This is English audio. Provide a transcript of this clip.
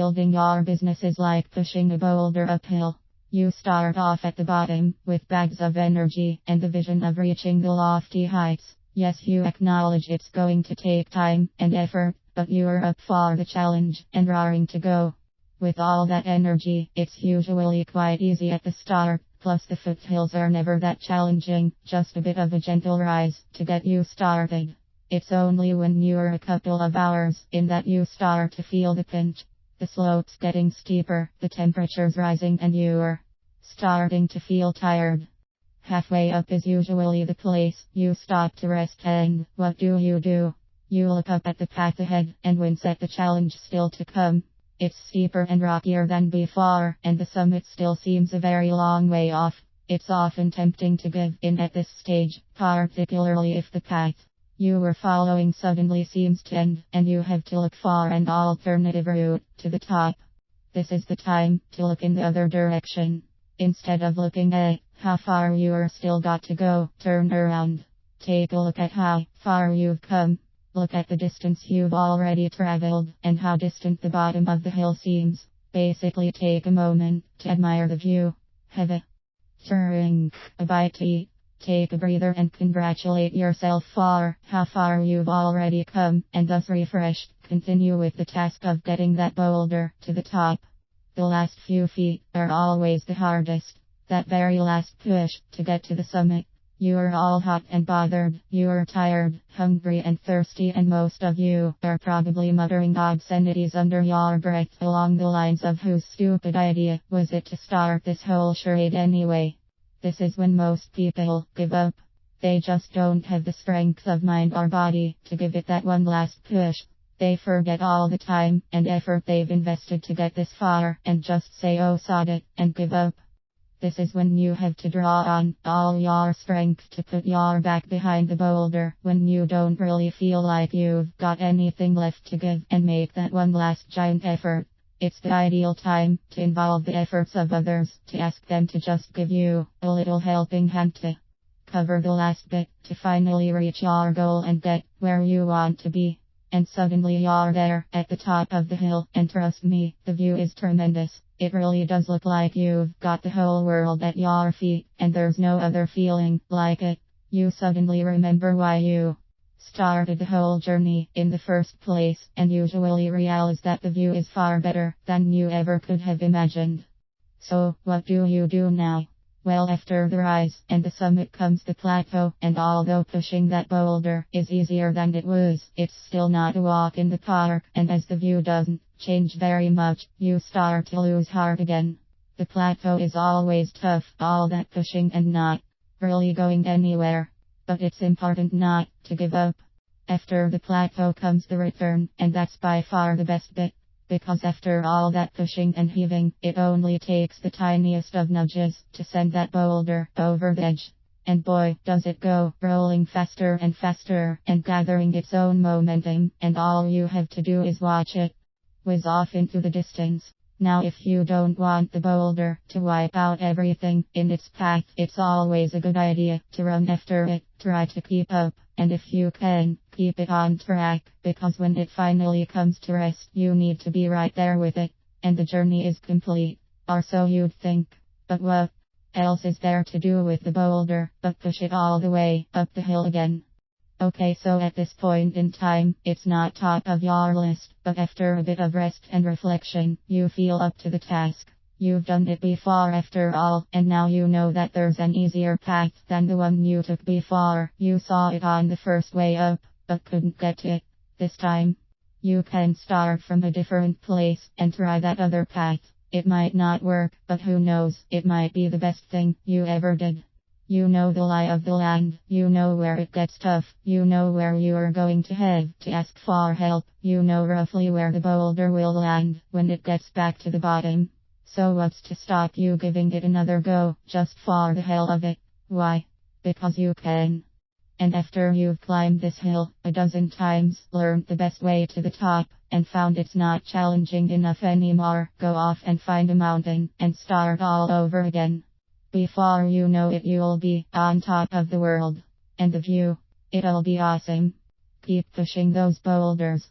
Building your business is like pushing a boulder uphill. You start off at the bottom, with bags of energy, and the vision of reaching the lofty heights. Yes, you acknowledge it's going to take time and effort, but you're up for the challenge, and raring to go. With all that energy, it's usually quite easy at the start, plus the foothills are never that challenging, just a bit of a gentle rise, to get you started. It's only when you're a couple of hours in that you start to feel the pinch. The slope's getting steeper, the temperature's rising, and you're starting to feel tired. Halfway up is usually the place you stop to rest, and what do? You look up at the path ahead and wince at the challenge still to come. It's steeper and rockier than before, and the summit still seems a very long way off. It's often tempting to give in at this stage, particularly if the path you were following suddenly seems to end, and you have to look for an alternative route to the top. This is the time to look in the other direction. Instead of looking at how far you're still got to go, turn around. Take a look at how far you've come. Look at the distance you've already traveled, and how distant the bottom of the hill seems. Basically, take a moment to admire the view. Have a drink, a bite to eat. Take a breather and congratulate yourself for how far you've already come, and thus refreshed, continue with the task of getting that boulder to the top. The last few feet are always the hardest. That very last push to get to the summit. You're all hot and bothered, you're tired, hungry and thirsty, and most of you are probably muttering obscenities under your breath along the lines of whose stupid idea was it to start this whole charade anyway. This is when most people give up. They just don't have the strength of mind or body to give it that one last push. They forget all the time and effort they've invested to get this far, and just say oh sod it, and give up. This is when you have to draw on all your strength to put your back behind the boulder, when you don't really feel like you've got anything left to give, and make that one last giant effort. It's the ideal time to involve the efforts of others, to ask them to just give you a little helping hand to cover the last bit, to finally reach your goal and get where you want to be. And suddenly you're there, at the top of the hill, and trust me, the view is tremendous. It really does look like you've got the whole world at your feet, and there's no other feeling like it. You suddenly remember why you started the whole journey in the first place, and usually realize that the view is far better than you ever could have imagined. So, what do you do now? Well, after the rise and the summit comes the plateau, and although pushing that boulder is easier than it was, it's still not a walk in the park, and as the view doesn't change very much, you start to lose heart again. The plateau is always tough, all that pushing and not really going anywhere. But it's important not to give up. After the plateau comes the return, and that's by far the best bit. Because after all that pushing and heaving, it only takes the tiniest of nudges to send that boulder over the edge. And boy, does it go, rolling faster and faster, and gathering its own momentum, and all you have to do is watch it whiz off into the distance. Now if you don't want the boulder to wipe out everything in its path, it's always a good idea to run after it, try to keep up, and if you can, keep it on track, because when it finally comes to rest, you need to be right there with it, and the journey is complete, or so you'd think. But what else is there to do with the boulder but push it all the way up the hill again? Okay, so at this point in time, it's not top of your list, but after a bit of rest and reflection, you feel up to the task. You've done it before after all, and now you know that there's an easier path than the one you took before. You saw it on the first way up, but couldn't get to it. This time, you can start from a different place and try that other path. It might not work, but who knows, it might be the best thing you ever did. You know the lie of the land, you know where it gets tough, you know where you are going to have to ask for help, you know roughly where the boulder will land when it gets back to the bottom. So what's to stop you giving it another go, just for the hell of it? Why? Because you can. And after you've climbed this hill a dozen times, learned the best way to the top, and found it's not challenging enough anymore, go off and find a mountain, and start all over again. Before you know it, you'll be on top of the world. And the view, it'll be awesome. Keep pushing those boulders.